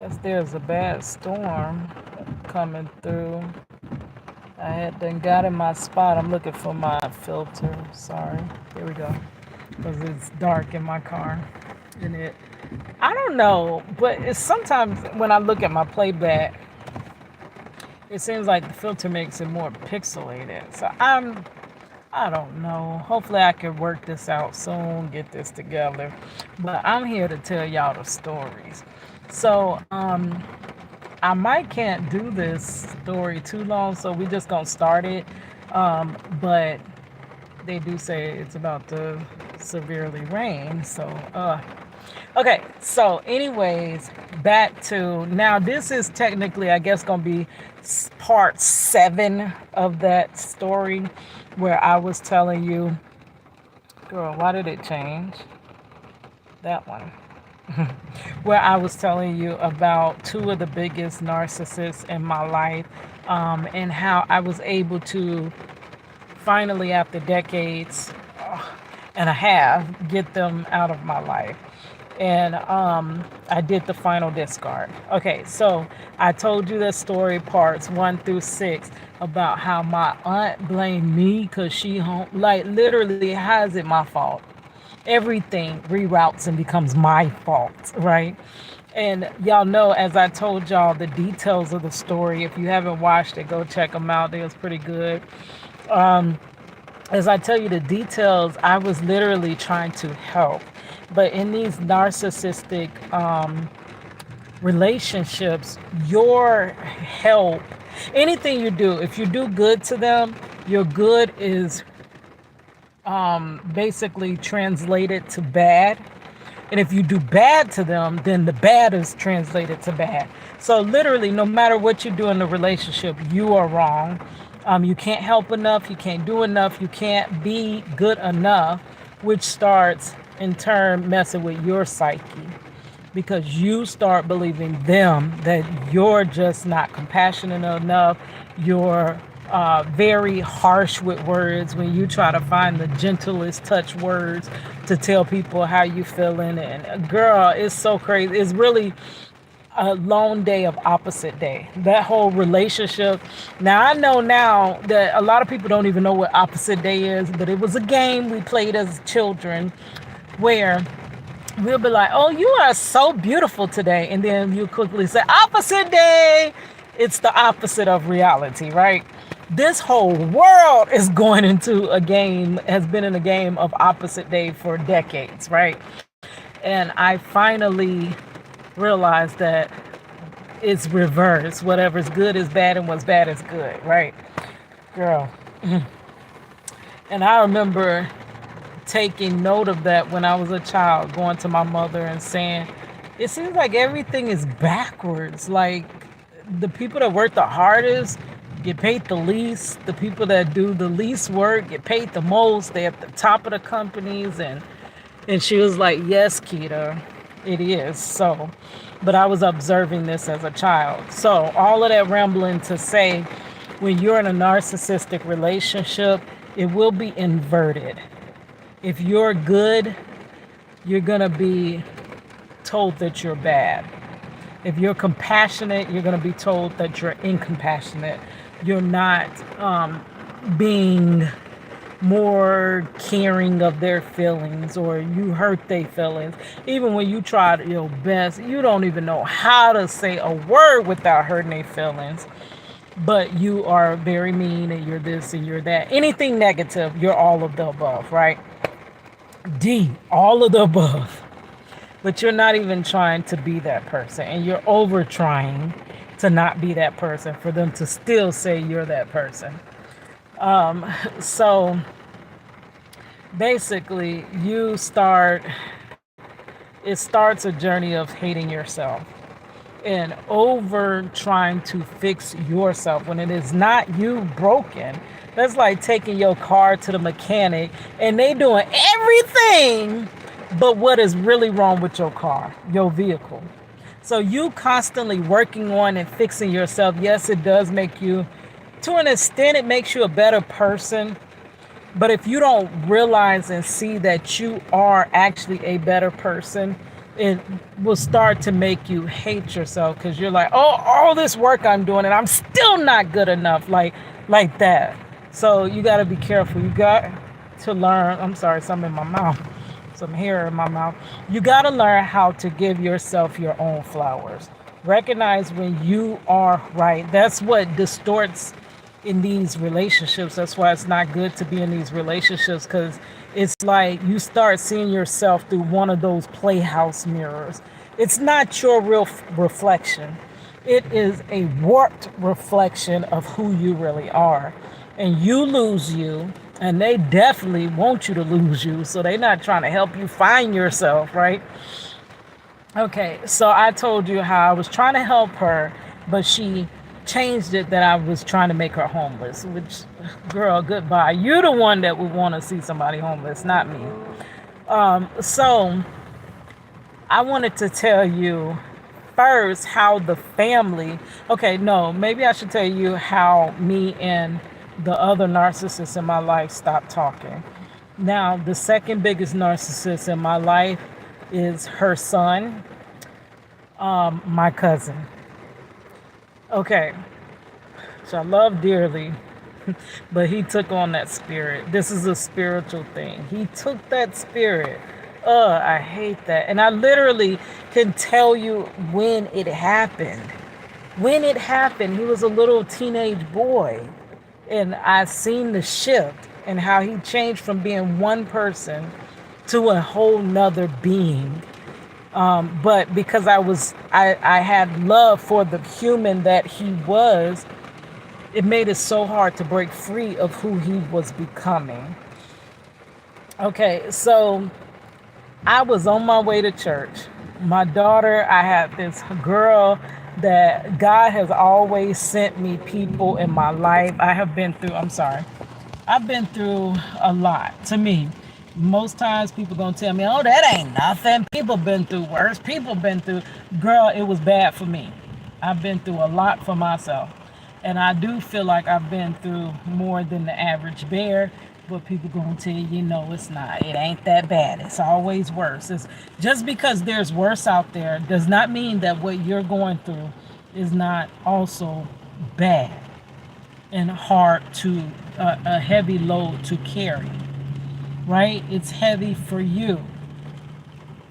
Guess there's a bad storm coming through. I had done got in my spot. I'm looking for my filter. Sorry. Here we go. Because it's dark in my car. And I don't know, but it's sometimes when I look at my playback, it seems like the filter makes it more pixelated. So I don't know. Hopefully I can work this out soon, get this together. But I'm here to tell y'all the stories. So, I might can't do this story too long, so we just gonna start it. But they do say it's about to severely rain, so okay. So, anyways, back to now. This is technically, I guess, gonna be part 7 of that story where I was telling you, girl, why did it change? That one. Where I was telling you about two of the biggest narcissists in my life, and how I was able to finally, after decades and a half, get them out of my life. And I did the final discard. Okay, so I told you the story parts 1 through 6 about how my aunt blamed me because she home like literally has it my fault. Everything reroutes and becomes my fault, right? And y'all know, as I told y'all, the details of the story. If you haven't watched it, go check them out. They was pretty good. Um, as I tell you the details, I was literally trying to help. But in these narcissistic relationships, your help, anything you do, if you do good to them, your good is basically translated to bad. And if you do bad to them, then the bad is translated to bad. So literally, no matter what you do in the relationship, you are wrong. You can't help enough. You can't do enough. You can't be good enough, which starts in turn messing with your psyche because you start believing them that you're just not compassionate enough. You're very harsh with words when you try to find the gentlest touch words to tell people how you feeling. And girl, it's so crazy. It's really a long day of opposite day. That whole relationship. Now I know now that a lot of people don't even know what opposite day is, but it was a game we played as children where we'll be like, "Oh, you are so beautiful today," and then you quickly say, "Opposite day." It's the opposite of reality, right? This whole world is going into a game, has been in a game of opposite day for decades, right? And I finally realized that it's reverse. Whatever's good is bad, and what's bad is good, right? Girl. And I remember taking note of that when I was a child, going to my mother and saying, it seems like everything is backwards. Like the people that work the hardest get paid the least. The people that do the least work get paid the most. They're at the top of the companies. And she was like, yes, Keita, it is. So, but I was observing this as a child. So all of that rambling to say, when you're in a narcissistic relationship, it will be inverted. If you're good, you're going to be told that you're bad. If you're compassionate, you're going to be told that you're incompassionate. You're not being more caring of their feelings, or you hurt their feelings. Even when you try your best, you don't even know how to say a word without hurting their feelings. But you are very mean and you're this and you're that. Anything negative, you're all of the above, right? D, all of the above. But you're not even trying to be that person, and you're over trying to not be that person for them to still say you're that person. So basically, it starts a journey of hating yourself and over trying to fix yourself when it is not you broken. That's like taking your car to the mechanic and they doing everything but what is really wrong with your car, your vehicle. So you constantly working on and fixing yourself. Yes, it does make you, to an extent, it makes you a better person. But if you don't realize and see that you are actually a better person, it will start to make you hate yourself because you're like, oh, all this work I'm doing and I'm still not good enough, like that. So you got to be careful. You got to learn. I'm sorry, some in my mouth, some hair in my mouth. You got to learn how to give yourself your own flowers. Recognize when you are right. That's what distorts in these relationships. That's why it's not good to be in these relationships, because it's like you start seeing yourself through one of those playhouse mirrors. It's not your real reflection. It is a warped reflection of who you really are. And you lose you, and they definitely want you to lose you. So they're not trying to help you find yourself, right? Okay, so I told you how I was trying to help her, but she changed it that I was trying to make her homeless, which, girl, goodbye. You're the one that would want to see somebody homeless, not me. So I wanted to tell you first how the family, okay, no, maybe I should tell you how me and the other narcissist in my life stopped talking. Now, the second biggest narcissist in my life is her son, my cousin. Okay, which I love dearly, but he took on that spirit. This is a spiritual thing. He took that spirit. I hate that. And I literally can tell you when it happened. When it happened, he was a little teenage boy. And I seen the shift and how he changed from being one person to a whole nother being. But because I had love for the human that he was, it made it so hard to break free of who he was becoming. Okay, so I was on my way to church. My daughter, I had this girl that God has always sent me people in my life. I've been through a lot. To me, most times people gonna tell me, oh, that ain't nothing. People been through worse. People been through, girl, it was bad for me. I've been through a lot for myself. And I do feel like I've been through more than the average bear, but people gonna tell you, no, it's not. It ain't that bad. It's always worse. It's just because there's worse out there does not mean that what you're going through is not also bad and hard to a heavy load to carry, right? It's heavy for you.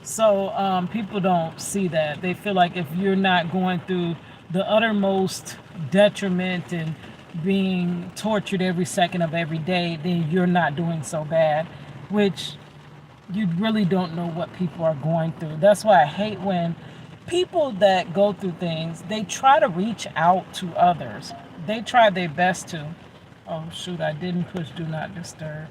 So people don't see that. They feel like if you're not going through the uttermost detriment and being tortured every second of every day, then you're not doing so bad, which you really don't know what people are going through. That's why I hate when people that go through things, they try to reach out to others. They try their best to. Oh, shoot, I didn't push do not disturb.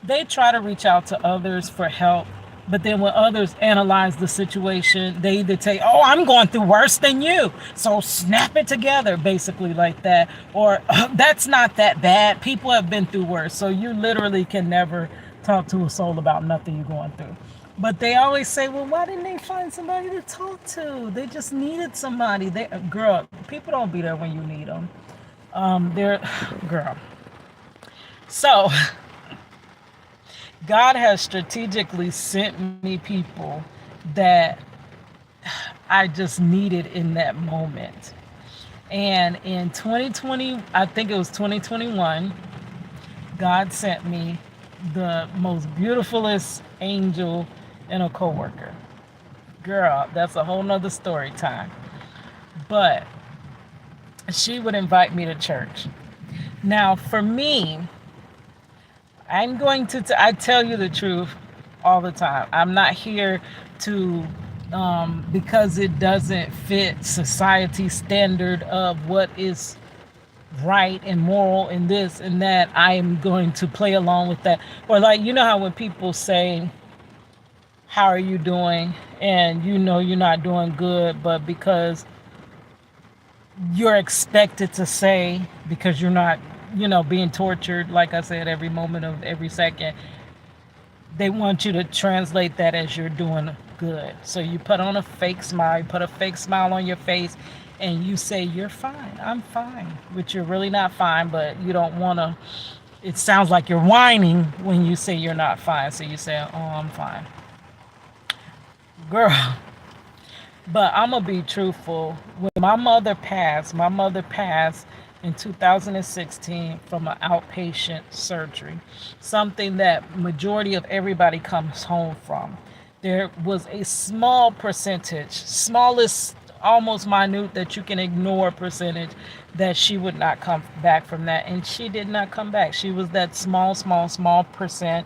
They try to reach out to others for help, but then when others analyze the situation, they either say, oh, I'm going through worse than you, so snap it together, basically like that. Or that's not that bad. People have been through worse. So you literally can never talk to a soul about nothing you're going through. But they always say, well, why didn't they find somebody to talk to? They just needed somebody. Girl, people don't be there when you need them. Girl. So God has strategically sent me people that I just needed in that moment. And in 2020, I think it was 2021, God sent me the most beautifulest angel and a coworker. Girl, that's a whole nother story time. But she would invite me to church. Now, for me, I'm going to, I tell you the truth all the time. I'm not here to, because it doesn't fit society's standard of what is right and moral and this and that, I am going to play along with that. Or like, you know how when people say, how are you doing? And you know you're not doing good, but because you're expected to say, because you're not, being tortured, like I said, every moment of every second, they want you to translate that as you're doing good. So you put on a fake smile, you put a fake smile on your face, and you say, you're fine, I'm fine, which you're really not fine, but you don't want to, it sounds like you're whining when you say you're not fine. So you say, oh, I'm fine. girl. But I'm gonna be truthful. When my mother passed in 2016 from an outpatient surgery, something that majority of everybody comes home from. There was a small percentage, smallest, almost minute that you can ignore percentage that she would not come back from that, and she did not come back. She was that small percent,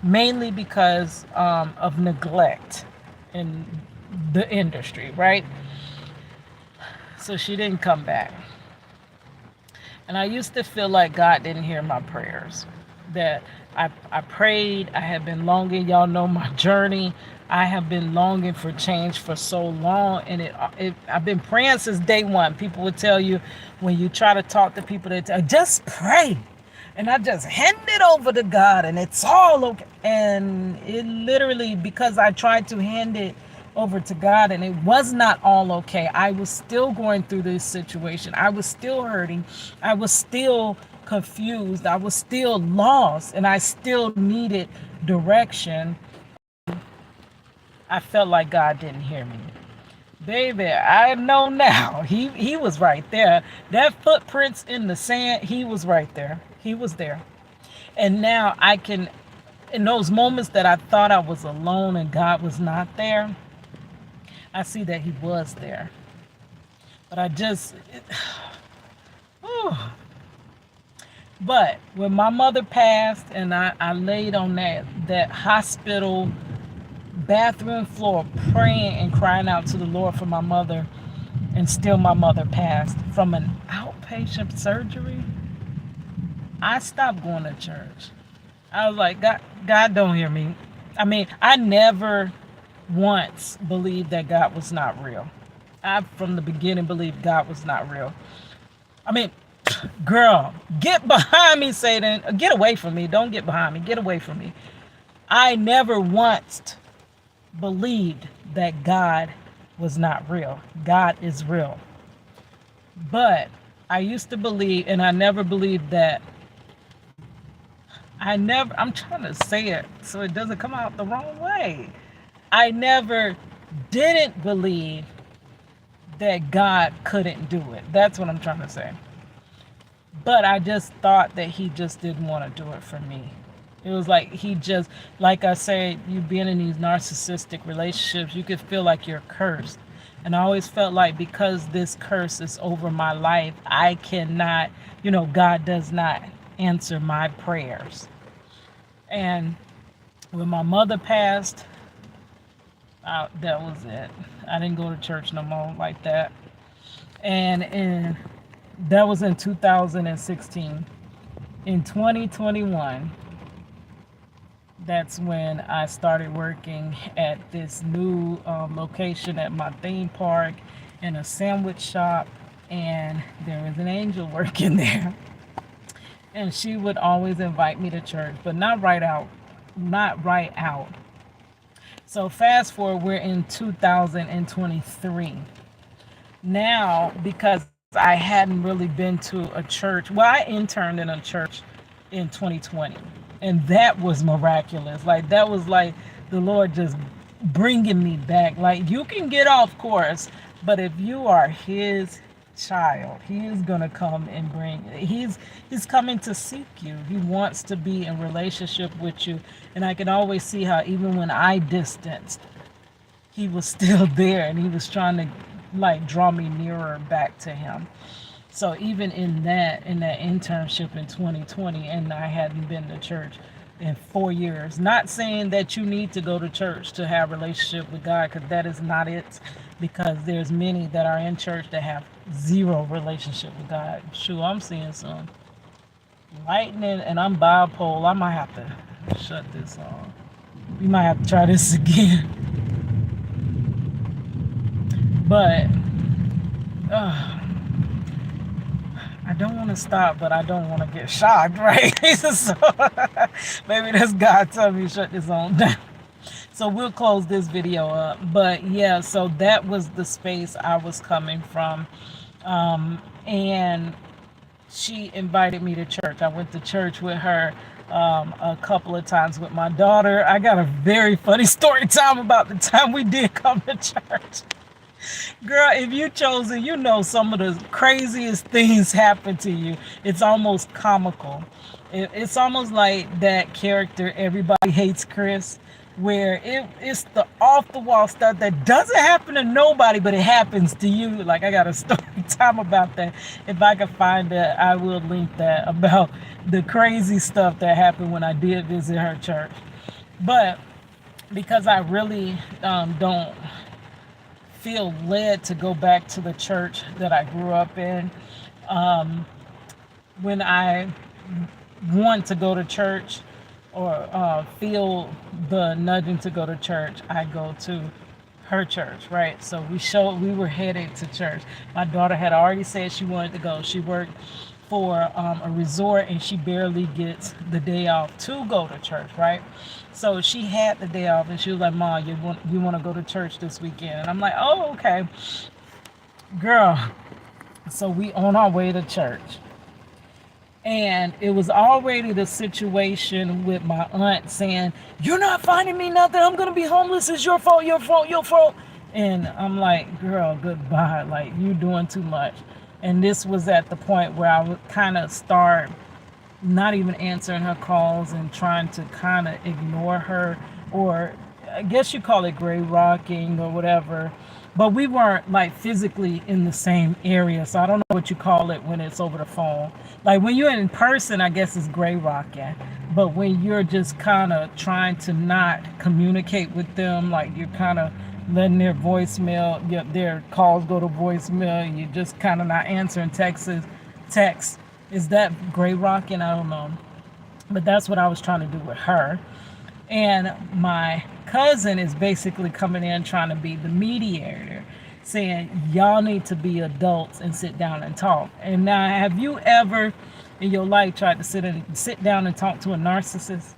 mainly because of neglect in the industry, right? So she didn't come back. And I used to feel like God didn't hear my prayers. That I prayed, I have been longing, y'all know my journey. I have been longing for change for so long, and I've been praying since day one. People would tell you when you try to talk to people, they tell just pray. And I just hand it over to God and it's all okay. And it literally, because I tried to hand it over to God and it was not all okay. I was still going through this situation. I was still hurting. I was still confused. I was still lost and I still needed direction. I felt like God didn't hear me. Baby, I know now. He was right there. That footprints in the sand, he was right there. He was there. And now I can, in those moments that I thought I was alone and God was not there, I see that he was there. But but when my mother passed and I laid on that hospital bathroom floor praying and crying out to the Lord for my mother, and still my mother passed from an outpatient surgery, I stopped going to church. I was like, God don't hear me. I mean, I never once believed that God was not real. I, from the beginning, believed God was not real. I mean, girl, get behind me, Satan. Get away from me. Don't get behind me. Get away from me. I never once believed that God was not real. God is real. But I used to believe, and I never believed that. I'm trying to say it so it doesn't come out the wrong way. I never didn't believe that God couldn't do it. That's what I'm trying to say. But I just thought that he just didn't want to do it for me. It was like he just, like I say, you being in these narcissistic relationships, you could feel like you're cursed. And I always felt like because this curse is over my life, I cannot, God does not answer my prayers. And when my mother passed, that was it. I didn't go to church no more like that. And that was in 2016. In 2021, that's when I started working at this new location at my theme park in a sandwich shop, and there was an angel working there. And she would always invite me to church, but not right out. So fast forward, we're in 2023. Now, because I hadn't really been to a church, well, I interned in a church in 2020, and that was miraculous. Like, that was like the Lord just bringing me back. Like, you can get off course, but if you are his child, he is going to come and he's coming to seek you. He wants to be in relationship with you. And I can always see how even when I distanced, he was still there and he was trying to like draw me nearer back to him. So even in that internship in 2020, and I hadn't been to church in 4 years. Not saying that you need to go to church to have a relationship with God, because that is not it. Because there's many that are in church that have zero relationship with God. Sure, I'm seeing some lightning, and I'm bipolar. I might have to shut this off. We might have to try this again. But I don't want to stop, but I don't want to get shocked, right? So maybe that's God telling me to shut this on down. So we'll close this video up. But yeah, so that was the space I was coming from. And she invited me to church. I went to church with her a couple of times with my daughter. I got a very funny story time about the time we did come to church. Girl, if you chosen, you know some of the craziest things happen to you. It's almost comical. It's almost like that character, Everybody Hates Chris, where it's the off the wall stuff that doesn't happen to nobody, but it happens to you. Like, I got a story time about that. If I can find that, I will link that, about the crazy stuff that happened when I did visit her church. But because I really don't feel led to go back to the church that I grew up in. When I want to go to church, or feel the nudging to go to church, I go to her church, right? So we were headed to church. My daughter had already said she wanted to go. She worked for a resort, and she barely gets the day off to go to church, right? So she had the day off, and she was like, "Mom, you want to go to church this weekend?" And I'm like, "Oh, okay, girl." So we on our way to church, and it was already the situation with my aunt saying, "You're not finding me nothing. I'm gonna be homeless. It's your fault. Your fault. Your fault." And I'm like, "Girl, goodbye. Like, you doing too much." And this was at the point where I would kind of start not even answering her calls and trying to kind of ignore her, or I guess you call it gray rocking or whatever. But we weren't like physically in the same area, so I don't know what you call it when it's over the phone. Like, when you're in person, I guess it's gray rocking. But when you're just kind of trying to not communicate with them, like you're kind of letting their voicemail, their calls go to voicemail, you're just kind of not answering texts. Is that gray rocking? I don't know. But that's what I was trying to do with her. And my cousin is basically coming in trying to be the mediator, saying, "Y'all need to be adults and sit down and talk." And now, have you ever in your life tried to sit down and talk to a narcissist?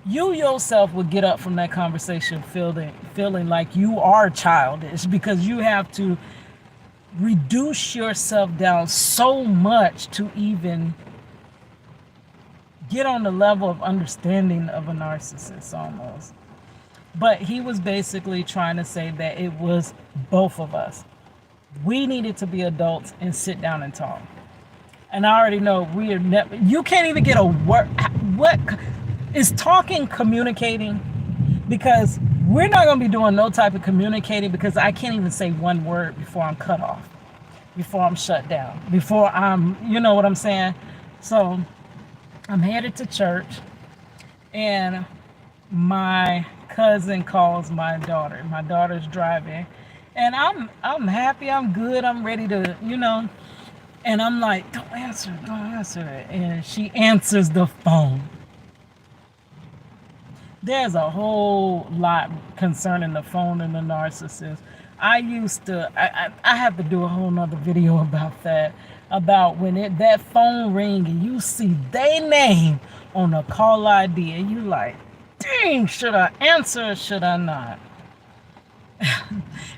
You yourself would get up from that conversation feeling like you are childish, because you have to reduce yourself down so much to even get on the level of understanding of a narcissist, almost. But he was basically trying to say that it was both of us. We needed to be adults and sit down and talk. And I already know we are never, you can't even get a word. What is talking, communicating? Because we're not going to be doing no type of communicating, because I can't even say one word before I'm cut off, before I'm shut down, before I'm, you know what I'm saying? So I'm headed to church, and my cousin calls my daughter. My daughter's driving, and I'm happy, I'm good, I'm ready to, and I'm like, don't answer it. And she answers the phone. There's a whole lot concerning the phone and the narcissist. I have to do a whole nother video about that, about when that phone ring and you see their name on a call ID, and you like, dang, should I answer or should I not?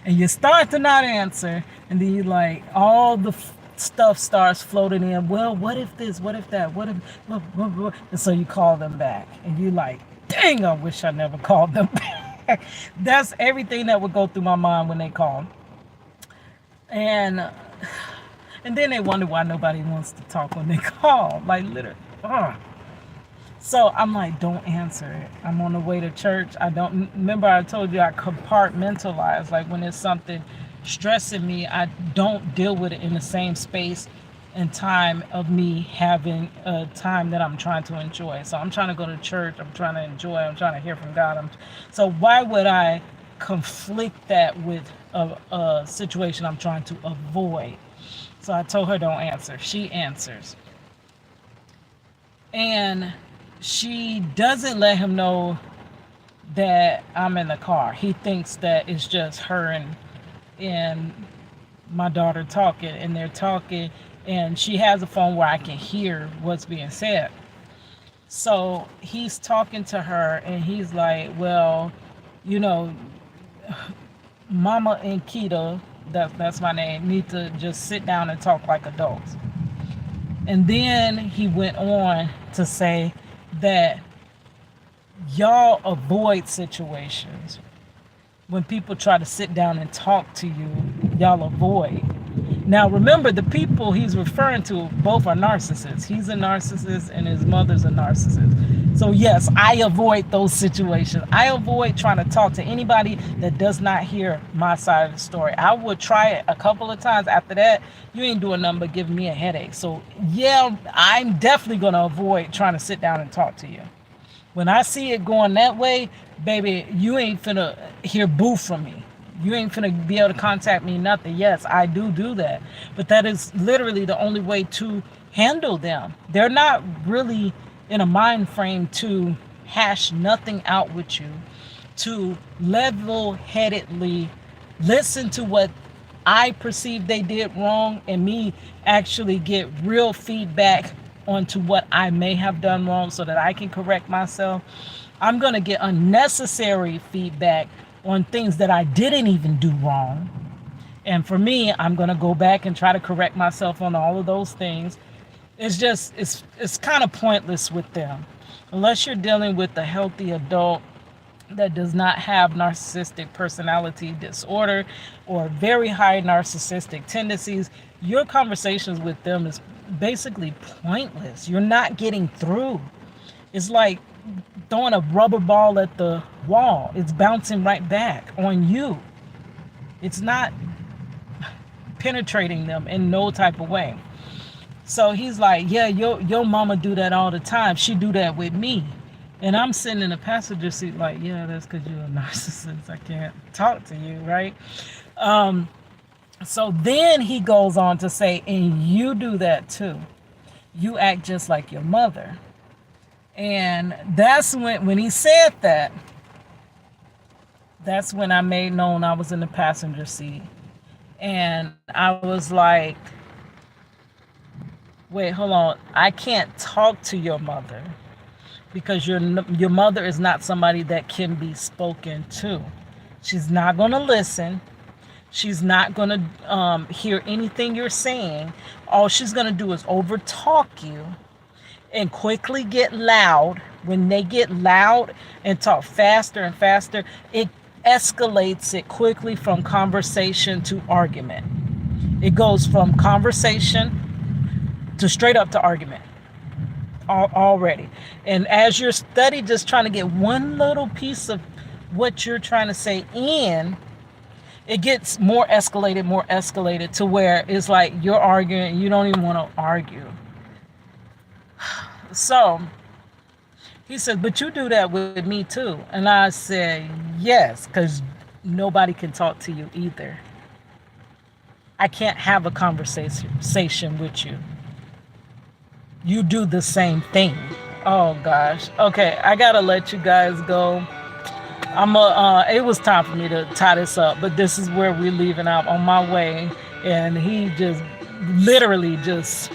And you start to not answer, and then you like, all the stuff starts floating in. Well, what if this? What if that? What if? What? And so you call them back, and you like, dang, I wish I never called them back. That's everything that would go through my mind when they call. And then they wonder why nobody wants to talk when they call. Like, literally. So I'm like, don't answer it. I'm on the way to church. Remember I told you I compartmentalize. Like, when there's something stressing me, I don't deal with it in the same space and time of me having a time that I'm trying to enjoy. So I'm trying to go to church. I'm trying to enjoy. I'm trying to hear from God. So why would I conflict that with a situation I'm trying to avoid? So I told her, don't answer. She answers. And she doesn't let him know that I'm in the car. He thinks that it's just her and my daughter talking, and they're talking, and she has a phone where I can hear what's being said. So he's talking to her, and he's like, well, Mama and Keita, that's my name, need to just sit down and talk like adults. And then he went on to say that y'all avoid situations. When people try to sit down and talk to you, y'all avoid. Now, remember, the people he's referring to both are narcissists. He's a narcissist and his mother's a narcissist. So, yes, I avoid those situations. I avoid trying to talk to anybody that does not hear my side of the story. I would try it a couple of times. After that, you ain't doing nothing but giving me a headache. So, yeah, I'm definitely going to avoid trying to sit down and talk to you. When I see it going that way, baby, you ain't finna hear boo from me. You ain't finna be able to contact me, nothing. Yes, I do that. But that is literally the only way to handle them. They're not really in a mind frame to hash nothing out with you, to level headedly listen to what I perceive they did wrong and me actually get real feedback onto what I may have done wrong so that I can correct myself. I'm going to get unnecessary feedback on things that I didn't even do wrong. And for me, I'm going to go back and try to correct myself on all of those things. It's kind of pointless with them. Unless you're dealing with a healthy adult that does not have narcissistic personality disorder or very high narcissistic tendencies, your conversations with them is basically pointless. You're not getting through. It's like throwing a rubber ball at the wall. It's bouncing right back on you. It's not penetrating them in no type of way. So he's like, yeah, your mama do that all the time. She do that with me. And I'm sitting in the passenger seat like, yeah, that's because you're a narcissist. I can't talk to you, right? So then he goes on to say, and you do that too. You act just like your mother. And that's when he said that, that's when I made known I was in the passenger seat. And I was like, wait, hold on. I can't talk to your mother because your mother is not somebody that can be spoken to. She's not going to listen. She's not going to hear anything you're saying. All she's going to do is overtalk you and quickly get loud. When they get loud and talk faster and faster, it escalates it quickly from conversation to argument. It goes from conversation to straight up to argument already. And as you're studying, just trying to get one little piece of what you're trying to say in, it gets more escalated to where it's like you're arguing and you don't even want to argue. So he said, but you do that with me too. And I said, yes, because nobody can talk to you either. I can't have a conversation with you. You do the same thing. Oh gosh. Okay, I gotta let you guys go. It was time for me to tie this up, but this is where we're leaving out on my way. And he just literally just